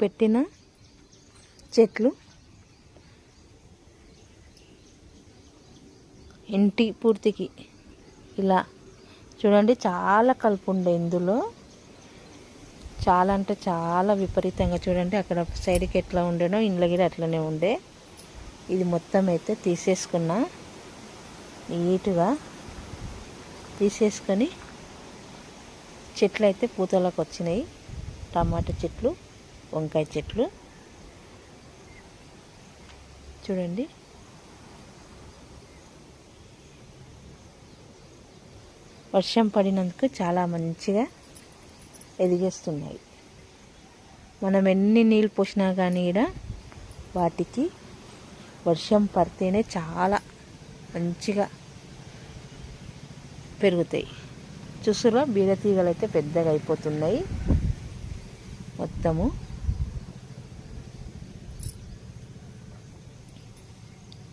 పెట్టిన చెట్లు ఇంటి పూర్తికి ఇలా చూడండి, చాలా కలుపు ఉండే ఇందులో, చాలా అంటే చాలా విపరీతంగా. చూడండి అక్కడ సైడ్కి ఎట్లా ఉండేనో ఇంట్లో కూడా అట్లనే ఉండే. ఇది మొత్తం అయితే తీసేసుకున్నా, నీట్గా తీసేసుకొని చెట్లు అయితే పూతలకు వచ్చినాయి. టమాటా చెట్లు, వంకాయ చెట్లు చూడండి. వర్షం పడినందుకు చాలా మంచిగా ఎదిగేస్తున్నాయి. మనం ఎన్ని నీళ్ళు పోసినా కానీ కూడా వాటికి వర్షం పడితేనే చాలా మంచిగా పెరుగుతాయి. చూసురా, బీరతీగలు అయితే పెద్దగా అయిపోతున్నాయి మొత్తము.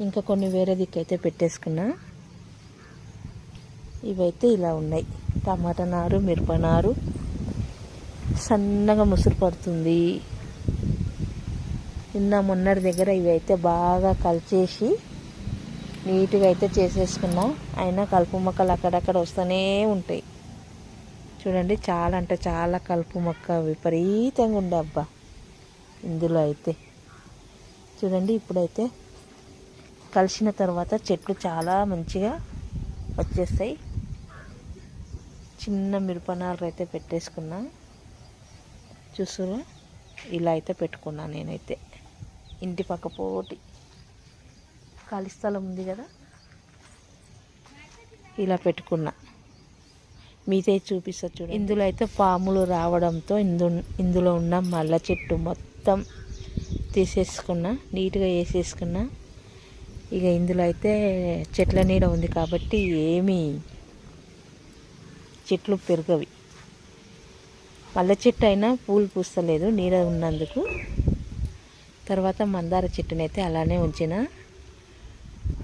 ఇంకా కొన్ని వేరే దిక్కైతే పెట్టేసుకున్నా. ఇవైతే ఇలా ఉన్నాయి. టమాటా నారు, మిరప నారు సన్నగా ముసురు పడుతుంది. నిన్న మొన్నటి దగ్గర ఇవి అయితే బాగా కలిచేసి నీట్గా అయితే చేసేసుకున్నా. అయినా కలుపు మొక్కలు అక్కడక్కడ వస్తూనే ఉంటాయి. చూడండి, చాలా అంటే చాలా కలుపు మొక్క విపరీతంగా ఉండే అబ్బా ఇందులో అయితే. చూడండి, ఇప్పుడైతే కలిసిన తర్వాత చెట్లు చాలా మంచిగా వచ్చేస్తాయి. చిన్న మిరపనారు అయితే పెట్టేసుకున్నా. చూసురా, ఇలా అయితే పెట్టుకున్నా నేనైతే. ఇంటి పక్క పోటీ ఖాళీ స్థలం ఉంది కదా, ఇలా పెట్టుకున్నా. మీతో చూపిస్తా చూడండి. ఇందులో అయితే పాములు రావడంతో ఇందులో ఉన్న మల్ల చెట్టు మొత్తం తీసేసుకున్నా, నీట్గా వేసేసుకున్నా. ఇక ఇందులో అయితే చెట్ల నీడ ఉంది కాబట్టి ఏమీ చెట్లు పెరగవి. మల్లె చెట్టు అయినా పూలు పూస్తలేదు నీడ ఉన్నందుకు. తర్వాత మందార చెట్టునైతే అలానే ఉంచిన.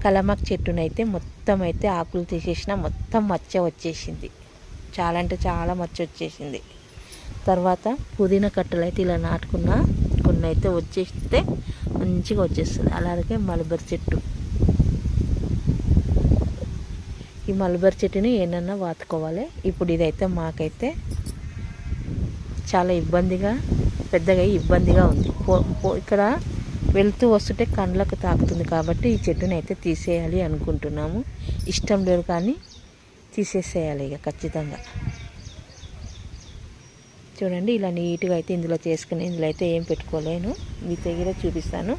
కలమాక్ చెట్టునైతే మొత్తం అయితే ఆకులు తీసేసిన, మొత్తం మచ్చ వచ్చేసింది. చాలా అంటే చాలా మచ్చ వచ్చేసింది. తర్వాత పుదీనా కట్టలు అయితే ఇలా నాటుకున్నా, కొన్ని అయితే వచ్చేస్తే మంచిగా వచ్చేస్తుంది. అలాగే మలబరి చెట్టు, ఈ మలబరి చెట్టుని ఏమన్నా వాతుకోవాలి. ఇప్పుడు ఇదైతే మాకైతే చాలా ఇబ్బందిగా, పెద్దగా ఇబ్బందిగా ఉంది. ఇక్కడ వెళ్తూ వస్తుంటే కండ్లకు తాకుతుంది కాబట్టి ఈ చెట్టుని అయితే తీసేయాలి అనుకుంటున్నాము. ఇష్టం లేదు కానీ తీసేసేయాలి ఇక ఖచ్చితంగా. చూడండి, ఇలా నీట్గా అయితే ఇందులో చేసుకుని, ఇందులో అయితే ఏం పెట్టుకోలేను, మీ దగ్గర చూపిస్తాను.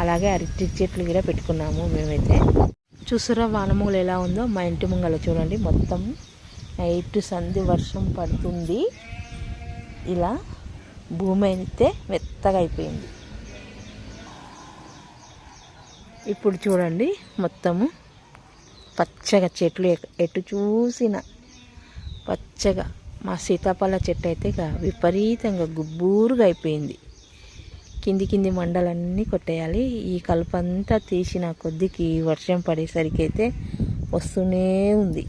అలాగే అరటి చెట్లు కూడా పెట్టుకున్నాము మేమైతే. చూసారా వానమూలు ఎలా ఉందో మా ఇంటి ముంగల. చూడండి, మొత్తం నైట్ సంధి వర్షం పడుతుంది. ఇలా భూమి అయితే మెత్తగా అయిపోయింది. ఇప్పుడు చూడండి, మొత్తము పచ్చగా చెట్లు ఎటు చూసిన పచ్చగా. మా సీతాఫల చెట్టు అయితే ఇక విపరీతంగా గుబ్బూరుగా అయిపోయింది. కింది మండలన్నీ కొట్టేయాలి. ఈ కలుపంతా తీసిన కొద్దికి వర్షం పడేసరికి అయితే వస్తూనే ఉంది.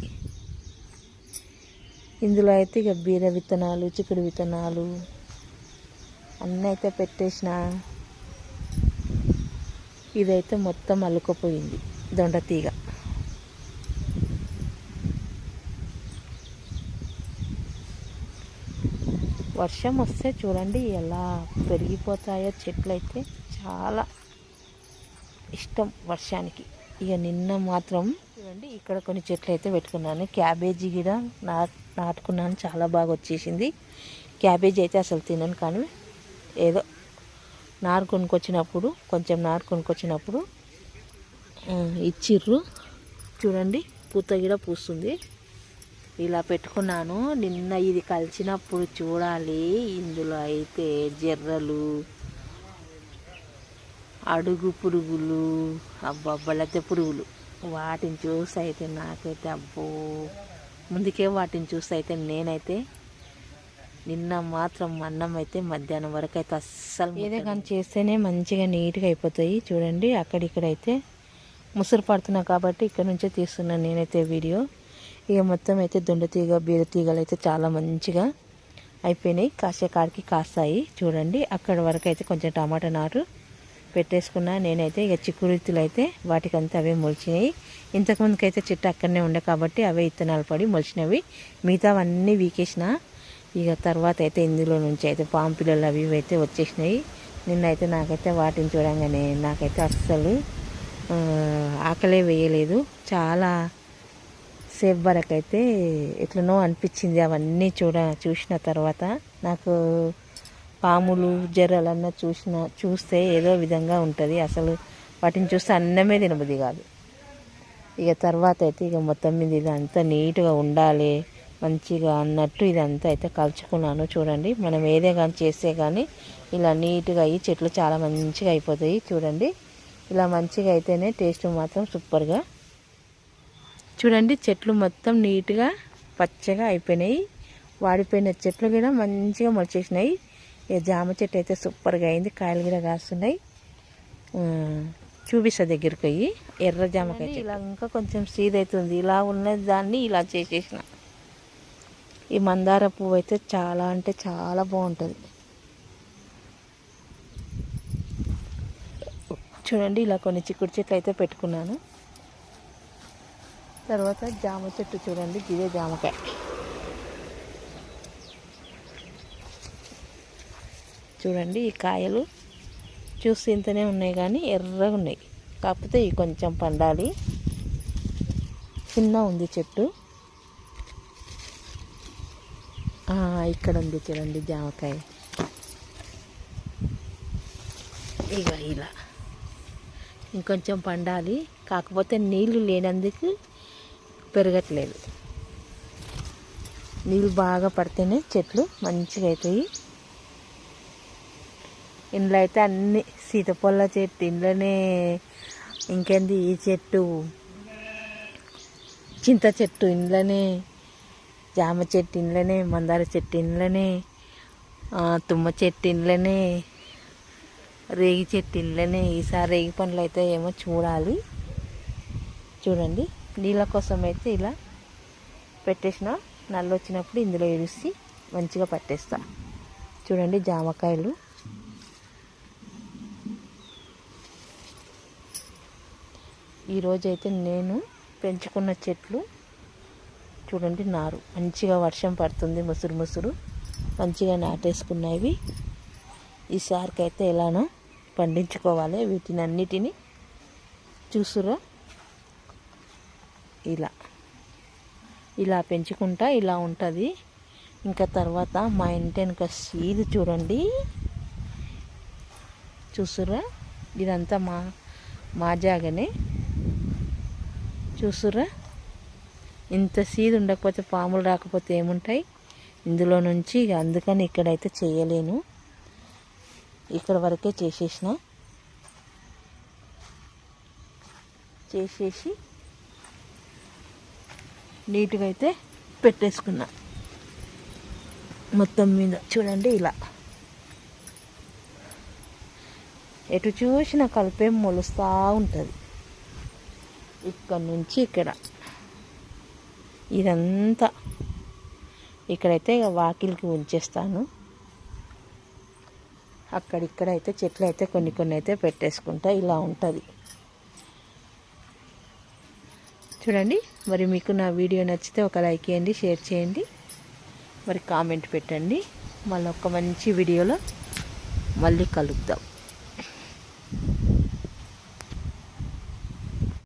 ఇందులో అయితే ఇక బీర విత్తనాలు, చిక్కుడు విత్తనాలు అన్నీ అయితే పెట్టేసిన. ఇదైతే మొత్తం అల్లుకుపోయింది దొండతీగ. వర్షం వస్తే చూడండి ఎలా పెరిగిపోతాయో చెట్లు. అయితే చాలా ఇష్టం వర్షానికి. ఇక నిన్న మాత్రం చూడండి, ఇక్కడ కొన్ని చెట్లు అయితే పెట్టుకున్నాను. క్యాబేజీ కూడా నాటుకున్నాను, చాలా బాగా వచ్చేసింది. క్యాబేజీ అయితే అసలు తినను, కానీ ఏదో నారు కొనుక్కొచ్చినప్పుడు, కొంచెం నారు కొనుక్కొచ్చినప్పుడు ఇచ్చిర్రు. చూడండి, పూత కూడా పూస్తుంది. ఇలా పెట్టుకున్నాను. నిన్న ఇది కలిసినప్పుడు చూడాలి, ఇందులో అయితే జర్రలు, అడుగు పురుగులు, అబ్బబ్బలతే పురుగులు. వాటిని చూసి అయితే నాకైతే అబ్బో, ముందుకే వాటిని చూసి అయితే నేనైతే నిన్న మాత్రం అన్నం అయితే మధ్యాహ్నం వరకు అయితే అస్సలు ఏదో కానీ చేస్తేనే మంచిగా నీట్గా అయిపోతాయి. చూడండి, అక్కడిక్కడైతే ముసురు పడుతున్నా కాబట్టి ఇక్కడ నుంచే తీస్తున్నాను నేనైతే వీడియో. ఇక మొత్తం అయితే దొండతీగ, బీరతీగలు అయితే చాలా మంచిగా అయిపోయినాయి, కాసే కాడికి కాస్తాయి చూడండి. అక్కడ వరకు అయితే కొంచెం టమాటా నారు పెట్టేసుకున్నా నేనైతే. ఇక చిక్కుడుతులు అయితే వాటికంతా అవే మొలిచినాయి. ఇంతకుముందుకైతే చెట్టు అక్కడనే ఉండే కాబట్టి అవే ఇత్తనాలు పడి మొలిచినవి. మిగతావన్నీ వీకేసిన. ఇక తర్వాత అయితే ఇందులో నుంచి అయితే పాము పిల్లలు అవి ఇవి అయితే వచ్చేసినాయి. నిన్నైతే నాకైతే వాటిని చూడంగానే నాకైతే అస్సలు ఆకలే వేయలేదు. చాలా సేఫ్ వరకు అయితే ఎట్లనో అనిపించింది అవన్నీ చూసిన తర్వాత. నాకు పాములు జర్రలన్నా చూస్తే ఏదో విధంగా ఉంటుంది. అసలు వాటిని చూస్తే అన్నమే తినబుద్ధి కాదు. ఇక తర్వాత అయితే ఇక మొత్తం మీద ఇదంతా నీట్గా ఉండాలి మంచిగా అన్నట్టు ఇదంతా అయితే కలుచుకున్నాను. చూడండి, మనం ఏదే కానీ చేస్తే కానీ ఇలా నీట్గా అయ్యి చెట్లు చాలా మంచిగా అయిపోతాయి. చూడండి, ఇలా మంచిగా అయితేనే టేస్ట్ మాత్రం సూపర్గా. చూడండి, చెట్లు మొత్తం నీట్గా పచ్చగా అయిపోయినాయి. వాడిపోయిన చెట్లు కూడా మంచిగా మొలిచేసినాయి. ఇక జామ చెట్టు అయితే సూపర్గా అయింది. కాయలు కూడా కాస్తున్నాయి. చూపిస్తా దగ్గరికి పోయి. ఎర్ర జామకాయ ఇలా ఇంకా కొంచెం సీడ్ అవుతుంది. ఇలా ఉన్న దాన్ని ఇలా చేసేసిన. ఈ మందార పువ్వు అయితే చాలా అంటే చాలా బాగుంటుంది. చూడండి, ఇలా కొన్ని చిక్కుడు చెట్లు అయితే పెట్టుకున్నాను. తర్వాత జామ చెట్టు చూడండి, ఇదే జామకాయ. చూడండి, ఈ కాయలు చూసి ఇంతనే ఉన్నాయి కానీ ఎర్రగా ఉన్నాయి. కాకపోతే ఇవి కొంచెం పండాలి. చిన్న ఉంది చెట్టు. ఇక్కడ ఉంది చూడండి జామకాయ. ఇక ఇలా ఇంకొంచెం పండాలి. కాకపోతే నీళ్ళు లేనందుకు పెరగట్లేదు. నీళ్ళు బాగా పడితేనే చెట్లు మంచిగా అవుతాయి. ఇంట్లో అయితే అన్ని సీతపొల్ల చెట్టు ఇంట్లోనే, ఇంకేంది ఈ చెట్టు చింత చెట్టు ఇంట్లోనే, జామ చెట్టు ఇంట్లోనే, మందార చెట్టు ఇంట్లోనే, తుమ్మ చెట్టు ఇంట్లోనే, రేగి చెట్టు ఇంట్లోనే. ఈసారి రేగి పండ్లు అయితే ఏమో చూడాలి. చూడండి, నీళ్ళ కోసం అయితే ఇలా పెట్టేసిన. నల్లు వచ్చినప్పుడు ఇందులో ఇరిసి మంచిగా పట్టేస్తా. చూడండి, జామకాయలు ఈరోజైతే నేను పెంచుకున్న చెట్లు చూడండి, నారు మంచిగా వర్షం పడుతుంది, ముసురు ముసురు మంచిగా నాటేసుకున్నవి. ఈసారికి అయితే ఎలానో పండించుకోవాలి వీటిని అన్నిటినీ. చూసురా, ఇలా పెంచుకుంటా ఇలా ఉంటుంది. ఇంకా తర్వాత మా ఇంటి వెనుక సీదు చూడండి, చూసురా, ఇదంతా మా జాగనే. చూసురా, ఇంత సీదు ఉండకపోతే పాములు రాకపోతే ఏముంటాయి ఇందులో నుంచి. ఇక అందుకని ఇక్కడైతే చేయలేను, ఇక్కడ వరకే చేసేసి నీట్గా అయితే పెట్టేసుకున్నా. మొత్తం మీద చూడండి, ఇలా ఎటు చూసిన కలిపే మొలుస్తూ ఉంటుంది. ఇక్కడ నుంచి ఇక్కడ ఇదంతా ఇక్కడైతే వాకిలికి ఉంచేస్తాను. అక్కడిక్కడైతే చెట్లు అయితే కొన్ని అయితే పెట్టేసుకుంటా. ఇలా ఉంటుంది చూడండి. మరి మీకు నా వీడియో నచ్చితే ఒక లైక్ చేయండి, షేర్ చేయండి, మరి కామెంట్ పెట్టండి. మళ్ళీ ఒక మంచి వీడియోలో మళ్ళీ కలుద్దాం.